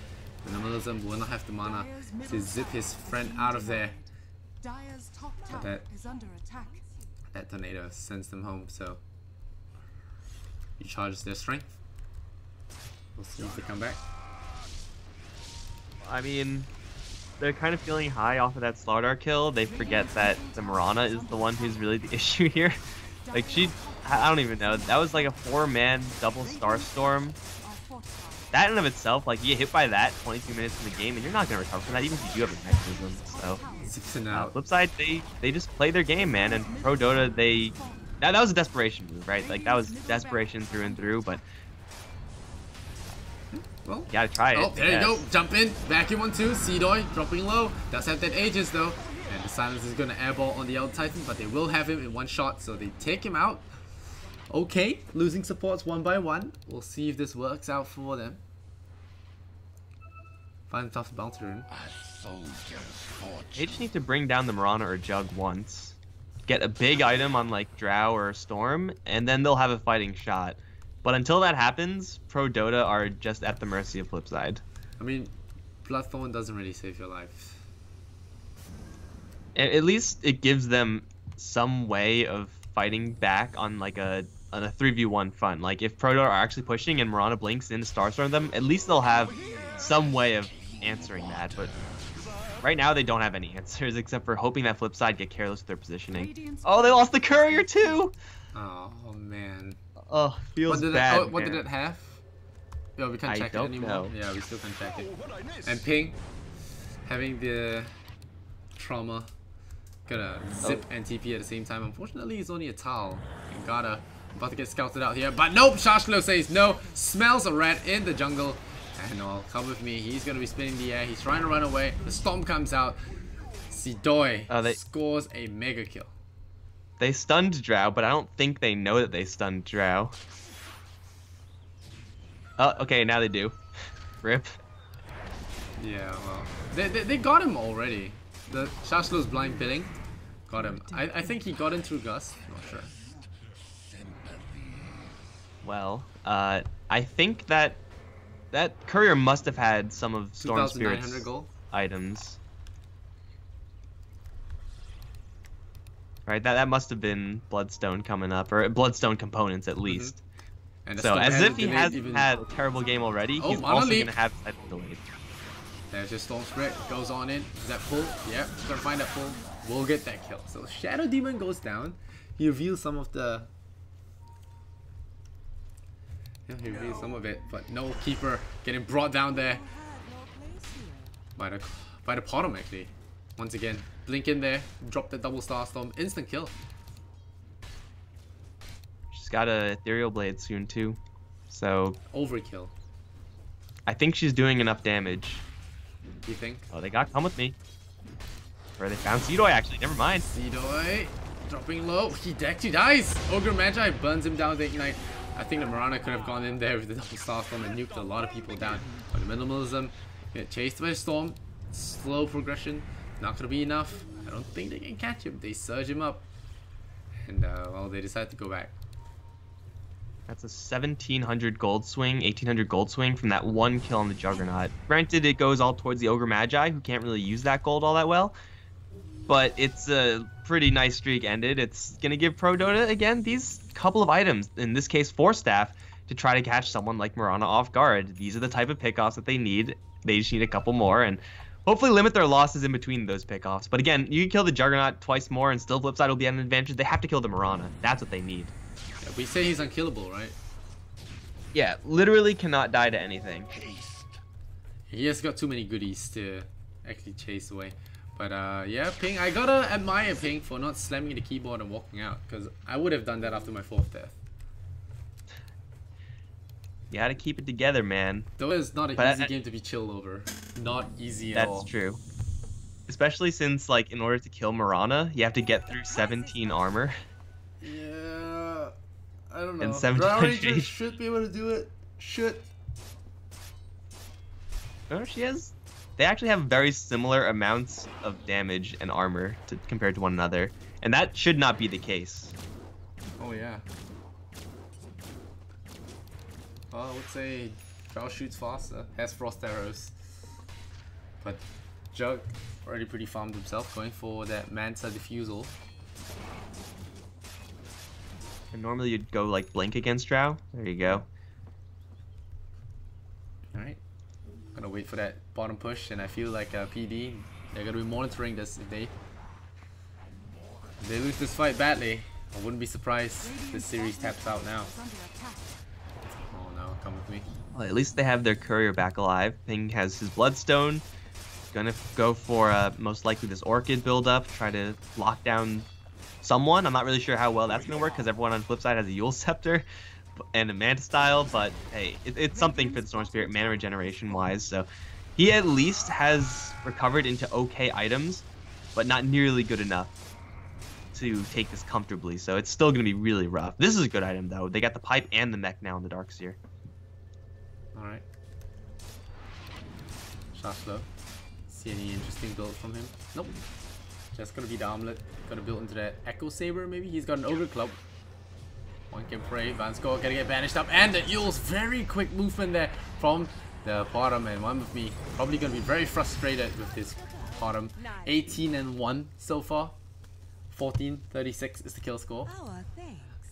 Minimalism will not have the mana to zip his friend out of there. But that tornado sends them home, so he charges their strength. We'll see if they come back. I mean, they're kind of feeling high off of that Slardar kill. They forget that the Mirana is the one who's really the issue here. Like, I don't even know. That was like a 4-man double Starstorm. That in of itself, like, you get hit by that 22 minutes in the game, and you're not going to recover from that, even if you do have a mechanism. So, Flipside, they just play their game, man. And Prodota, that was a desperation move, right? Like, that was desperation through and through, but well, you gotta try it. Oh, there you go. Jump in. Vacuum on 2. Seedoy dropping low. Does have that Aegis, though. And the Silence is going to airball on the Elder Titan, but they will have him in 1 shot, so they take him out. Okay, losing supports 1 by 1. We'll see if this works out for them. Find a tough bounce rune. They just need to bring down the Mirana or Jug once. Get a big item on like Drow or Storm, and then they'll have a fighting shot. But until that happens, Prodota are just at the mercy of Flipside. I mean, Bloodthorn doesn't really save your life. At least it gives them some way of fighting back on like a 3v1 front. Like if Prodota are actually pushing and Mirana blinks in to Starstorm them, at least they'll have some way of answering that. But right now they don't have any answers except for hoping that Flipside get careless with their positioning. Oh, they lost the courier too! Oh man. Oh, feels bad. What did it have? Yo, we can't check it anymore. Know. Yeah, we still can't check it. And Ping having the trauma. Gonna zip and TP at the same time. Unfortunately, it's only a towel. And Gata about to get scouted out here. But nope, Shashlo says no. Smells a rat in the jungle. And no, come with me. He's gonna be spinning the air. He's trying to run away. The storm comes out. Seedoy scores a mega kill. They stunned Drow, but I don't think they know that they stunned Drow. Oh, okay, now they do. Rip. Yeah, well, they got him already. The Shashlo's blind pilling got him. I think he got in through Gus. Not sure. Well, I think that courier must have had some of Storm Spirit's gold items. Right, that must have been Bloodstone coming up, or Bloodstone components at least. And so, as if he hasn't had a terrible game already, he's also going to have title delayed. There's your Storm Spirit, goes on in. Is that pull? Yep, gonna find that pull. We'll get that kill. So Shadow Demon goes down. He reveals some of the... Yeah, he reveals some of it, but no Keeper getting brought down there by the bottom actually. Once again, blink in there, drop the double Starstorm, instant kill. She's got a Ethereal Blade soon too, so... Overkill. I think she's doing enough damage. You think? Oh, they got Come With Me. Or they found Seedoy actually, never mind. Seedoy dropping low. He actually dies. Ogre Magi burns him down with Ignite. I think the Mirana could have gone in there with the double Starstorm and nuked a lot of people down. But the Minimalism, get chased by a Storm. Slow progression. Not gonna be enough. I don't think they can catch him. They surge him up. And well, they decide to go back. That's a 1,700 gold swing, 1,800 gold swing from that one kill on the Juggernaut. Granted, it goes all towards the Ogre Magi, who can't really use that gold all that well. But it's a pretty nice streak ended. It's going to give Prodota, again, these couple of items, in this case, 4 staff, to try to catch someone like Mirana off guard. These are the type of pickoffs that they need. They just need a couple more, and hopefully limit their losses in between those pickoffs. But again, you can kill the Juggernaut twice more, and still Flipside will be at an advantage. They have to kill the Mirana. That's what they need. Yeah, we say he's unkillable, right? Yeah, literally cannot die to anything. He has got too many goodies to actually chase away. But yeah, Ping, I gotta admire Ping for not slamming the keyboard and walking out, because I would have done that after my 4th death. You gotta keep it together, man. Though it's not an easy game to be chill over. Not easy at all. That's true. Especially since, like, in order to kill Mirana, you have to get through 17 armor. Yeah, I don't know. And 17 Drow Ranger should be able to do it. Should. Oh, she has. They actually have very similar amounts of damage and armor compared to one another, and that should not be the case. Oh yeah. Well, I would say Drow shoots faster, has frost arrows, but Jug already pretty farmed himself, going for that Manta Diffusal. And normally you'd go like Blink against Drow. There you go. Alright. Gonna wait for that bottom push, and I feel like PD, they're gonna be monitoring this. If they lose this fight badly, I wouldn't be surprised if this series taps out now. Oh no, come with me. Well, at least they have their courier back alive. Ping has his Bloodstone. Gonna go for most likely this Orchid build up, try to lock down someone. I'm not really sure how well that's gonna work because everyone on Flipside has a Yule Scepter and a Manta style, but hey, it's something for the Storm Spirit mana regeneration wise. So he at least has recovered into okay items, but not nearly good enough to take this comfortably. So it's still gonna be really rough. This is a good item though. They got the pipe and the mech now in the Darkseer. All right. Shot slow. See any interesting build from him? Nope. Just gonna be the Armlet. Gonna build into that Echo Saber maybe. He's got an Ogre Club. One can pray. Vansko gonna get banished up, and the Yule's very quick movement there from the bottom, and one with me probably gonna be very frustrated with this bottom. 18-1 so far. 14-36 is the kill score.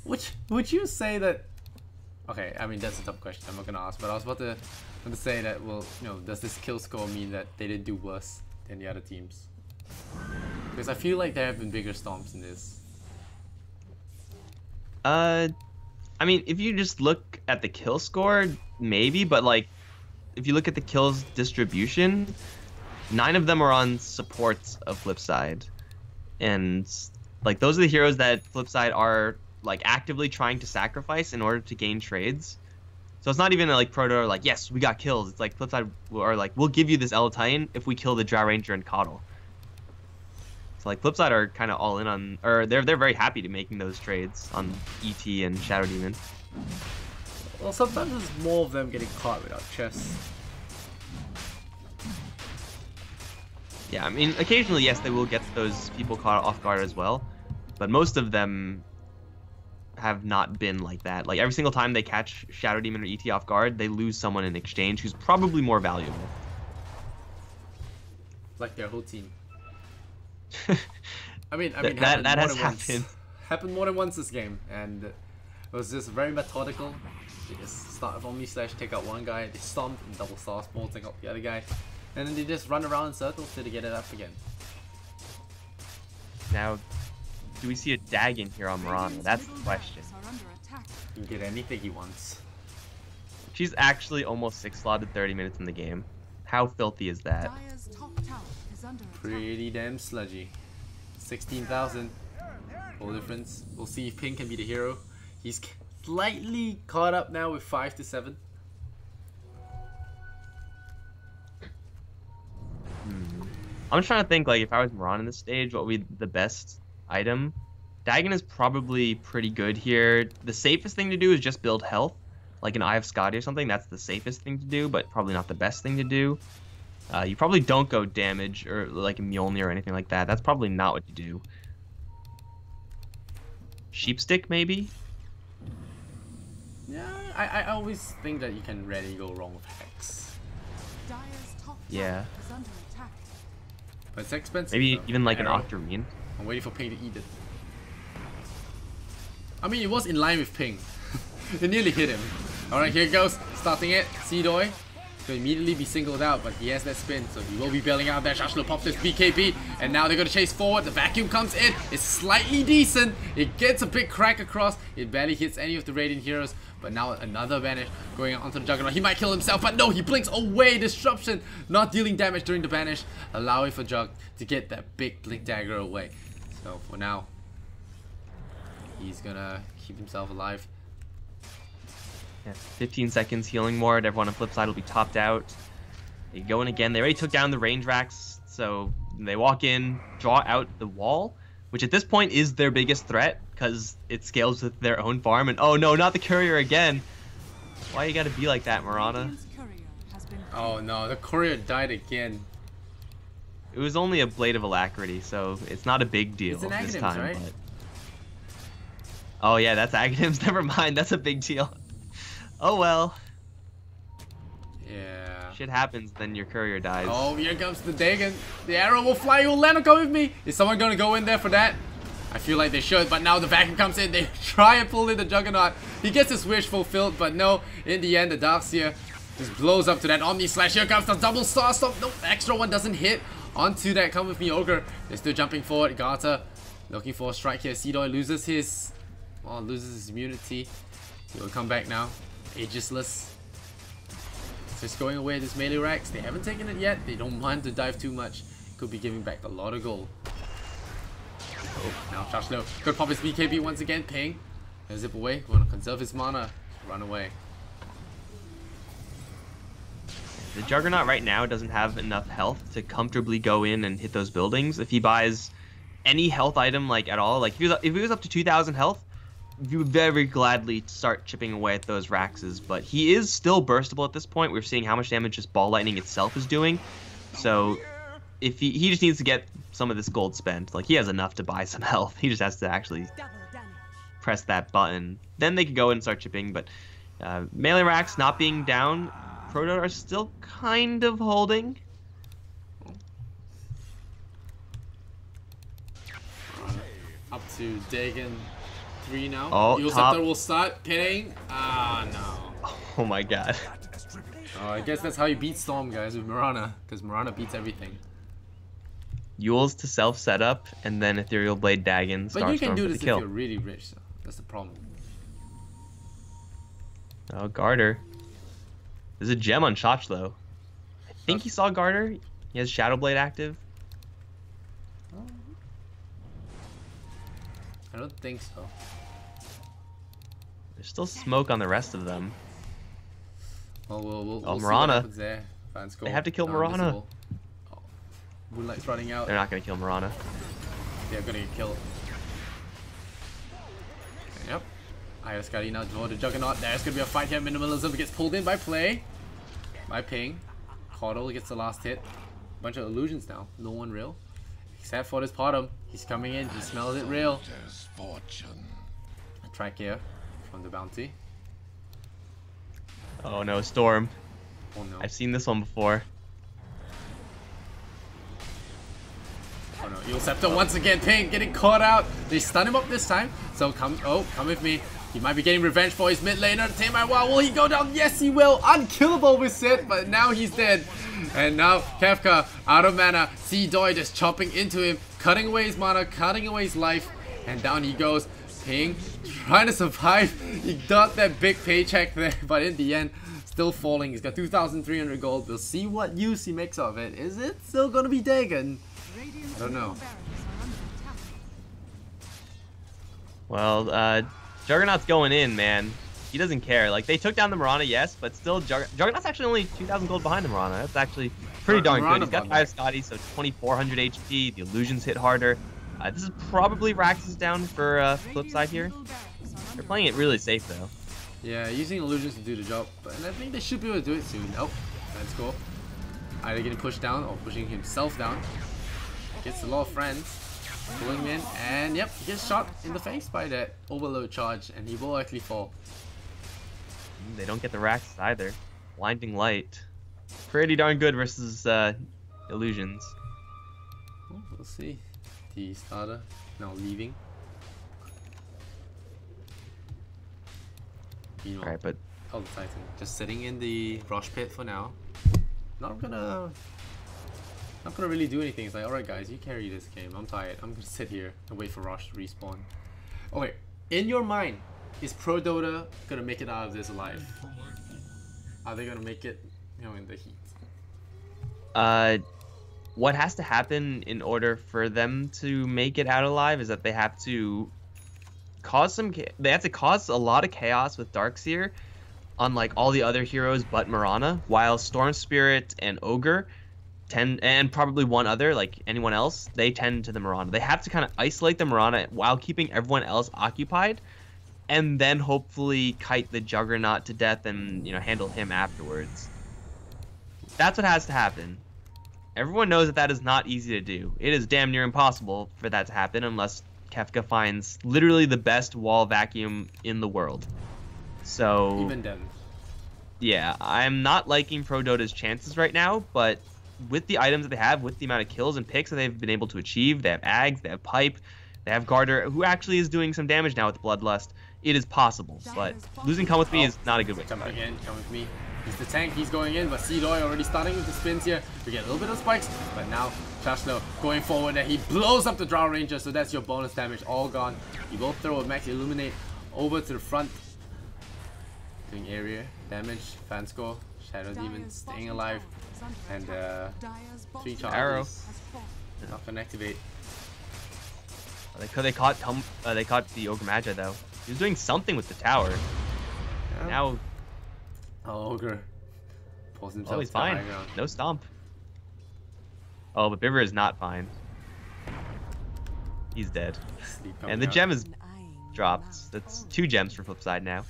Which would you say that? Okay, I mean that's a tough question. I'm not gonna ask, but I was about to say that. Well, you know, does this kill score mean that they did do worse than the other teams? Because I feel like there have been bigger storms in this. I mean, if you just look at the kill score, maybe, but like, if you look at the kills distribution, 9 of them are on supports of Flipside, and like those are the heroes that Flipside are like actively trying to sacrifice in order to gain trades. So it's not even like Prodota like, yes, we got kills. It's like Flipside are like, we'll give you this Ela Titan if we kill the Drow Ranger and Coddle. So like Flipside are kind of all in on, or they're very happy to making those trades on ET and Shadow Demon. Well, sometimes there's more of them getting caught without chests. Yeah, I mean, occasionally, yes, they will get those people caught off guard as well, but most of them have not been like that. Like every single time they catch Shadow Demon or ET off guard, they lose someone in exchange who's probably more valuable. Like their whole team. I mean, that has happened. Happened more than once this game, and it was just very methodical. They just start on me / take out one guy, they stomp and double sauce ball, take out the other guy, and then they just run around in circles till they get it up again. Now, do we see a Dagon here on Mirana? That's the question. He can get anything he wants. She's actually almost 6-slotted 30 minutes in the game. How filthy is that? Pretty damn sludgy. 16,000. Full difference. We'll see if Ping can be the hero. He's slightly caught up now with 5-7. I'm just trying to think, like, if I was Miran in this stage, what would be the best item? Dagon is probably pretty good here. The safest thing to do is just build health, like an Eye of Scotty or something. That's the safest thing to do, but probably not the best thing to do. You probably don't go damage or like a Mjolnir or anything like that. That's probably not what you do. Sheepstick, maybe? Yeah, I always think that you can rarely go wrong with Hex. Dire's top Yeah. tower is under attack. But it's expensive. Maybe though. even like an Arrow. Octarine. I'm waiting for Ping to eat it. I mean, it was in line with Ping. It nearly hit him. Alright, here it goes. Starting it. C-Doi. Going to immediately be singled out, but he has that spin, so he will be bailing out there. Shashlo pops this BKB, and now they're going to chase forward. The vacuum comes in. It's slightly decent. It gets a big crack across. It barely hits any of the Radiant heroes, but now another banish going onto the Juggernaut. He might kill himself, but no, he blinks away. Disruption, not dealing damage during the banish, allowing for Jug to get that big blink dagger away. So for now, he's going to keep himself alive. Yeah, 15 seconds healing ward. Everyone on flip side will be topped out. They go in again. They already took down the range racks, so they walk in, draw out the wall, which at this point is their biggest threat because it scales with their own farm. And oh no, not the courier again. Why you gotta be like that, Marana? Radiant's courier has been Oh no, the courier died again. It was only a blade of alacrity, so it's not a big deal It's an this Aghanims, time. right? But... Oh yeah, that's Aghanims. Never mind, that's a big deal. Oh well. Yeah. Shit happens, then your courier dies. Oh, here comes the Dagon. The arrow will fly. Will Leno go with me? Is someone going to go in there for that? I feel like they should, but now the vacuum comes in. They try and pull in the Juggernaut. He gets his wish fulfilled, but no. In the end, the Darkseer just blows up to that Omni Slash. Here comes the double star stop. Nope, extra one doesn't hit onto that Come With Me Ogre. They're still jumping forward. Garter looking for a strike here. C-Doi loses his immunity. He'll come back now. Aegisless. Just going away this melee racks. They haven't taken it yet. They don't mind to dive too much. Could be giving back a lot of gold. Oh, now Shashlo could pop his BKB once again. Ping. Gonna zip away. Wanna conserve his mana. Run away. The Juggernaut right now doesn't have enough health to comfortably go in and hit those buildings. If he buys any health item like at all, like if he was up to 2,000 health, you would very gladly start chipping away at those Raxes, but he is still burstable at this point. We're seeing how much damage just Ball Lightning itself is doing. So if he just needs to get some of this gold spent. Like, he has enough to buy some health. He just has to actually press that button. Then they could go in and start chipping, but melee Rax not being down, Prodota are still kind of holding. Up to Dagon 3 now. Oh, Evil top. Scepter will start pinning. Ah, no. Oh my god. Oh, I guess that's how you beat Storm, guys, with Mirana. Because Mirana beats everything. Yules to self setup, and then Ethereal Blade Dagon. But you can do for this the if kill. you're really rich, so that's the problem. Oh, Garter. There's a gem on Shotch, though. I think he saw Garter. He has Shadow Blade active. I don't think so. There's still smoke on the rest of them. Well, we'll see what Mirana. happens there. Fans go They have to kill down Mirana. visible. Oh, Moonlight's running out. They're not going to kill Mirana. They're gonna get killed. Yep. Ayaskari now draw the Juggernaut. There's gonna be a fight here. Minimalism gets pulled in by play. By Ping. Caudle gets the last hit. Bunch of illusions now. No one real. Except for this Potom. He's coming in. He smells it real. A track here from the bounty. Oh no, Storm. Oh no. I've seen this one before. Oh no. Evil Scepter once again. Ping getting caught out. They stun him up this time. So come with me. He might be getting revenge for his mid laner. Tame wow, will he go down? Yes, he will. Unkillable with Sid, but now he's dead. And now Kefka out of mana. C-Doi just chopping into him, cutting away his mana, cutting away his life, and down he goes. Ping trying to survive. He got that big paycheck there, but in the end, still falling. He's got 2,300 gold. We'll see what use he makes of it. Is it still gonna be Dagon? I don't know. Well, Juggernaut's going in, man. He doesn't care. Like, they took down the Mirana, yes, but still, Juggernaut's actually only 2,000 gold behind the Mirana. That's actually pretty darn good. He's got 5 Scotty, so 2,400 HP. The illusions hit harder. This is probably Rax's down for flip side here. They're playing it really safe, though. Yeah, using illusions to do the job, but I think they should be able to do it soon. Oh, let's go. Either getting pushed down or pushing himself down. Gets a lot of friends. Pulling him in, and yep, he gets shot in the face by that overload charge, and he will actually fall. They don't get the racks either. Blinding Light. Pretty darn good versus Illusions. Well, we'll see. The starter now leaving. Alright, but Oh, the Titan. Just sitting in the Rush Pit for now. Not gonna really do anything. It's like, alright guys, you carry this game. I'm tired. I'm gonna sit here and wait for Rush to respawn. Okay, in your mind, is Prodota gonna make it out of this alive? Are they gonna make it, you know, in the heat? What has to happen in order for them to make it out alive is that they have to cause a lot of chaos with Darkseer on like all the other heroes but Mirana, while Storm Spirit and Ogre and probably one other, like anyone else, they tend to the Mirana. They have to kind of isolate the Mirana while keeping everyone else occupied, and then hopefully kite the Juggernaut to death and, you know, handle him afterwards. That's what has to happen. Everyone knows that that is not easy to do. It is damn near impossible for that to happen unless Kefka finds literally the best wall vacuum in the world. So Even then. Yeah, I'm not liking Prodota's chances right now, but with the items that they have, with the amount of kills and picks that they've been able to achieve, they have Ags, they have Pipe, they have Garter, who actually is doing some damage now with Bloodlust. It is possible, but losing Come With Me is not a good way to start. Jumping in, Come With Me. He's the tank, he's going in, but Seedoy already starting with the spins here. We get a little bit of spikes, but now Chashno going forward and he blows up the Drow Ranger, so that's your bonus damage all gone. You both throw a Max Illuminate over to the front. Doing area damage, fan score, Shadow Demon staying alive, and 3 charges. Arrow. Not gonna activate. They caught the Ogre Magi though. He was doing something with the tower. Yeah. Now, Oh, Ogre pulls himself. oh, he's to the fine. high ground. No stomp. Oh, but Biver is not fine. He's dead. Sleep coming And the out. gem is dropped. That's 2 gems for Flipside now.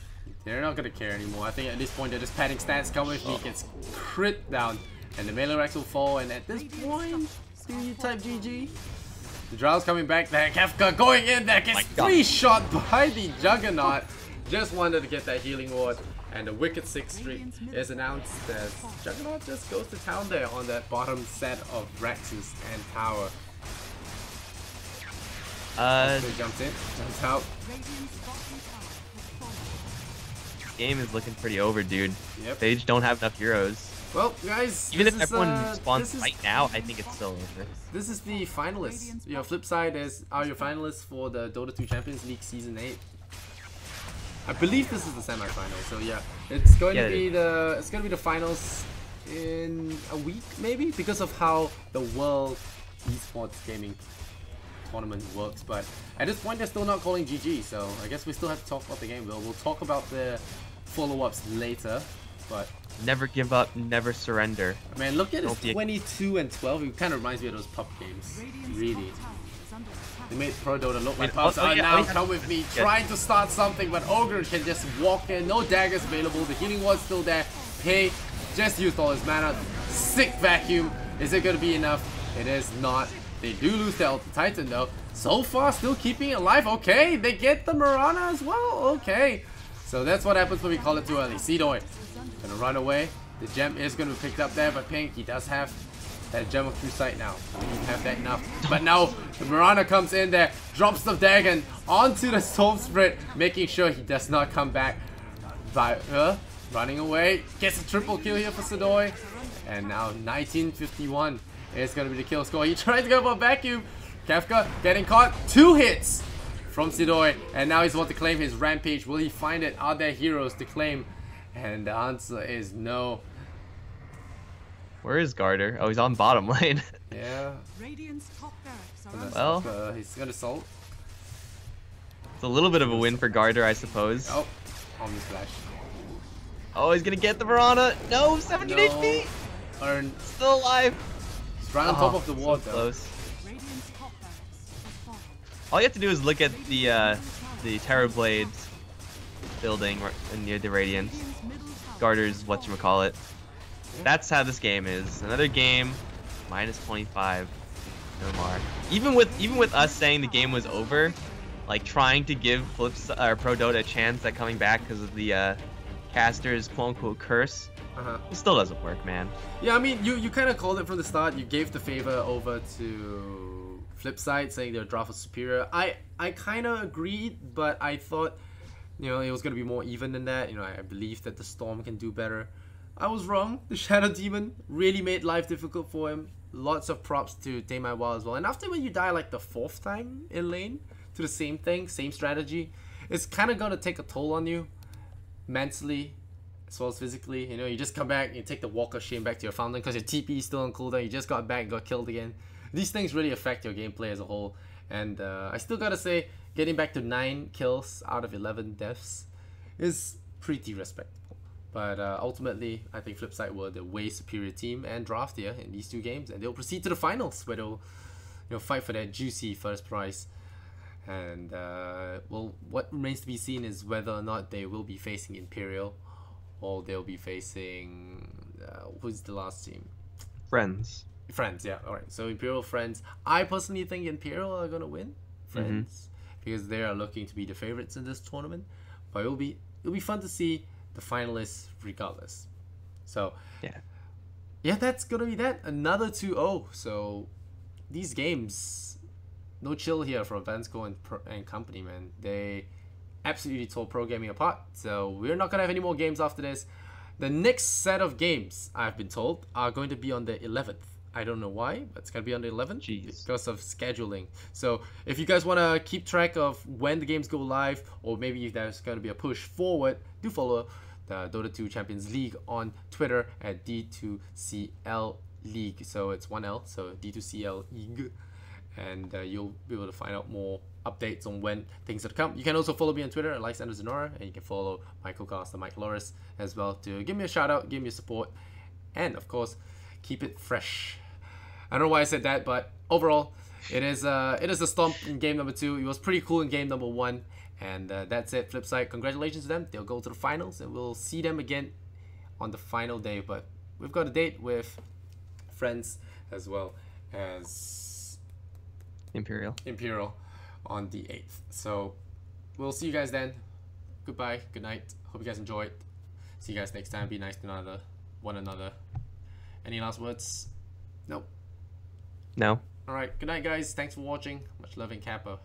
They're not gonna care anymore. I think at this point they're just padding stats. Come With Me gets crit down, and the melee racks will fall. And at this point, do you type GG? The Drow's coming back there. Kefka going in there, gets 3 shot by the Juggernaut. Just wanted to get that healing ward. And the Wicked 6 streak is announced as Juggernaut just goes to town there on that bottom set of Rexes and Tower. So he jumps in, jumps out. Game is looking pretty over, dude. Yep. They just don't have enough heroes. Well, guys, Even this if is, everyone spawns this is- right now, I think it's still over. This is the finalists. Your flip side are your finalists for the Dota 2 Champions League Season 8. I believe this is the semi-final, so yeah, it's going to be the finals in a week maybe, because of how the World Esports Gaming Tournament works. But at this point, they're still not calling GG, so I guess we still have to talk about the game. We'll talk about the follow-ups later, but. Never give up, never surrender. Man, look at Don't it, be a- 22 and 12. It kind of reminds me of those pub games. Really. They made Prodota look like pubs. Now Come With Me, trying to start something, but Ogre can just walk in. No daggers available. The healing ward's still there. Hey, just used all his mana. Sick vacuum. Is it going to be enough? It is not. They do lose the Ultra Titan though. So far, still keeping it alive. Okay, they get the Mirana as well. Okay. So that's what happens when we call it too early. Seedoy gonna run away. The gem is gonna be picked up there, but Pink, he does have that gem of true sight now. He doesn't have that enough. But now the Mirana comes in there, drops the Dagon onto the Storm Spirit, making sure he does not come back. By running away, gets a triple kill here for Seedoy. And now 1951 is gonna be the kill score. He tried to go for a vacuum. Kefka getting caught. 2 hits from Seedoy, and now he's about to claim his rampage. Will he find it? Are there heroes to claim? And the answer is no. Where is Garter? Oh, he's on bottom lane. Yeah. Radiant's top barracks are Well, he's gonna salt. it's a little bit of a win for Garter, I suppose. Oh, Omni Splash. Oh, he's gonna get the Verana. No, 17 No. HP. Earn. Still alive. He's right on top of the wall so though. close. Radiant's top barracks have fallen. All you have to do is look at the Terror Blades building near the Radiant. Radiant's middle tower Garter's whatchamacallit. That's how this game is. Another game, -25. No more. Even with us saying the game was over, like trying to give Prodota a chance at coming back because of the caster's quote-unquote curse. Uh-huh. It still doesn't work, man. Yeah, I mean, you kind of called it from the start. You gave the favor over to Flipside, saying their draft was superior. I kind of agreed, but I thought, you know, it was going to be more even than that. You know, I believe that the Storm can do better. I was wrong. The Shadow Demon really made life difficult for him. Lots of props to Tame My Wild as well. And after when you die like the 4th time in lane to the same thing, same strategy, it's kind of going to take a toll on you mentally as well as physically. You know, you just come back, you take the walk of shame back to your fountain because your TP is still on cooldown. You just got back, got killed again. These things really affect your gameplay as a whole. And I still gotta say, getting back to 9 kills out of 11 deaths is pretty respectable. But ultimately, I think Flipside were the way superior team and draft here in these 2 games, and they'll proceed to the finals where they'll, you know, fight for that juicy first prize. And well, what remains to be seen is whether or not they will be facing Imperial, or they'll be facing who's the last team? Friends. Friends, yeah. All right. So Imperial, Friends. I personally think Imperial are gonna win. Friends, because they are looking to be the favorites in this tournament. But it'll be fun to see the finalists regardless. So yeah, that's gonna be that. Another 2-0. So these games, no chill here for Vansco and company, man. They absolutely tore pro gaming apart. So we're not gonna have any more games after this. The next set of games, I've been told, are going to be on the 11th. I don't know why, but it's gonna be on the 11th. Jeez. Because of scheduling. So if you guys want to keep track of when the games go live, or maybe if there's going to be a push forward, do follow the Dota 2 Champions League on Twitter at D2CL League. So it's 1L, so D2CL League. And you'll be able to find out more updates on when things are to come. You can also follow me on Twitter at @LikeSanderZenora, and you can follow my co-caster Mike Loris as well to give me a shout out, give me a support, and of course, keep it fresh. I don't know why I said that, but overall, it is a stomp in game number 2. It was pretty cool in game number 1, and that's it. Flipside, congratulations to them. They'll go to the finals, and we'll see them again on the final day. But we've got a date with Friends as well as Imperial on the 8th. So we'll see you guys then. Goodbye, good night. Hope you guys enjoyed. See you guys next time. Be nice to one another. Any last words? Nope. No. Alright, good night guys. Thanks for watching. Much love and Kappa.